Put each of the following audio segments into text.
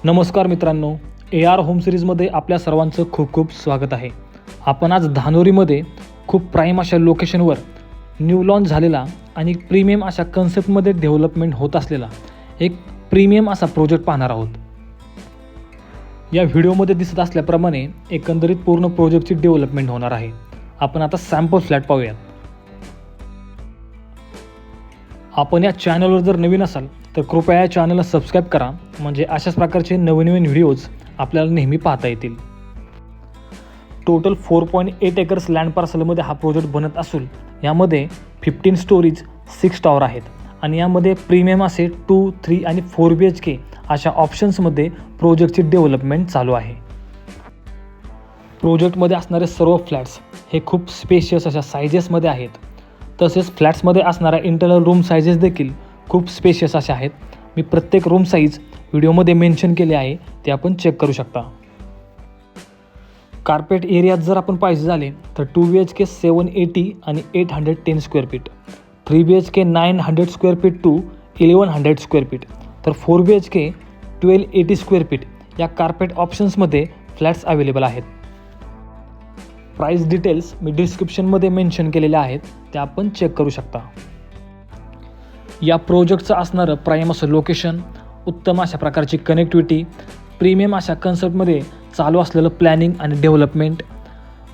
नमस्कार मित्रांनो, AR home सिरीजमध्ये आपल्या सर्वांचं खूप खूप स्वागत आहे. आपण आज धानोरीमध्ये खूप प्राईम अशा लोकेशनवर न्यू लॉन्च झालेला आणि प्रीमियम अशा कन्सेप्टमध्ये डेव्हलपमेंट होत असलेला एक प्रीमियम असा प्रोजेक्ट पाहणार आहोत. या व्हिडिओमध्ये दिसत असल्याप्रमाणे एकंदरीत पूर्ण प्रोजेक्टची डेव्हलपमेंट होणार आहे. आपण आता सॅम्पल फ्लॅट पाहूयात. आपण या चॅनलवर जर नवीन असाल तर कृपया या चॅनलला सबस्क्राईब करा, म्हणजे अशाच प्रकारचे नवीन व्हिडिओज आपल्याला नेहमी पाहता येतील. टोटल 4.8 एकर्स लँड पार्सलमध्ये हा प्रोजेक्ट बनत असून यामध्ये 15 स्टोरीज 6 टॉवर आहेत आणि यामध्ये प्रीमियम असे 2, 3 आणि 4 BHK अशा ऑप्शन्समध्ये प्रोजेक्टची डेव्हलपमेंट चालू आहे. प्रोजेक्टमध्ये असणारे सर्व फ्लॅट्स हे खूप स्पेशियस अशा सायझेसमध्ये आहेत. तसेच फ्लॅट्समध्ये असणाऱ्या इंटरनल रूम सायझेस देखील खूप स्पेशियस अशा आहेत. मी प्रत्येक रूम साईज व्हिडिओमध्ये मेन्शन केले आहे, ते आपण चेक करू शकता. कार्पेट एरियात जर आपण पाहिजे झाले तर 2 BHK 780 आणि 810 square feet, 3 BHK 900 square feet to 1100 square feet, तर 4 BHK 1280 स्क्वेअर फीट या कार्पेट ऑप्शन्समध्ये फ्लॅट्स अवेलेबल आहेत. प्राईस डिटेल्स मी डिस्क्रिप्शनमध्ये मेन्शन केलेले आहेत, ते आपण चेक करू शकता. या प्रोजेक्टचं असणारं प्राईम असं लोकेशन, उत्तम अशा प्रकारची कनेक्टिव्हिटी, प्रीमियम अशा कन्सेप्टमध्ये चालू असलेलं प्लॅनिंग आणि डेव्हलपमेंट,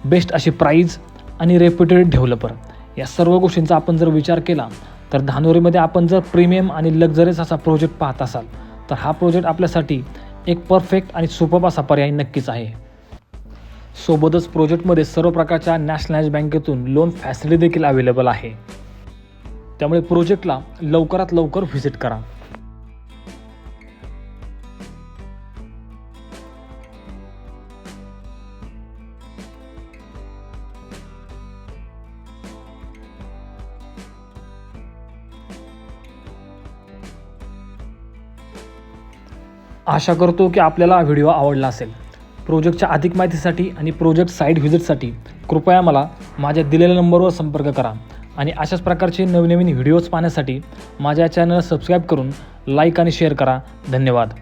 बेस्ट अशी प्राईज आणि रेप्युटेड डेव्हलपर, या सर्व गोष्टींचा आपण जर विचार केला तर धानोरीमध्ये आपण जर प्रीमियम आणि लक्झरीज असा प्रोजेक्ट पाहत असाल तर हा प्रोजेक्ट आपल्यासाठी एक परफेक्ट आणि सुपर्ब असा पर्याय नक्कीच आहे. सोबतच प्रोजेक्टमध्ये सर्व प्रकारच्या नॅशनलाइज बँकेतून लोन फॅसिलिटी देखील अवेलेबल आहे. त्यामुळे प्रोजेक्टला लवकरात लवकर व्हिजिट करा. आशा करतो की आपल्याला हा व्हिडिओ आवडला असेल. प्रोजेक्टच्या अधिक माहितीसाठी आणि प्रोजेक्ट साईट व्हिजिटसाठी कृपया मला माझ्या दिलेल्या नंबरवर संपर्क करा आणि अशाच प्रकारचे नवीन व्हिडिओज पाहण्यासाठी माझ्या चॅनलला सबस्क्राईब करून लाईक आणि शेअर करा. धन्यवाद.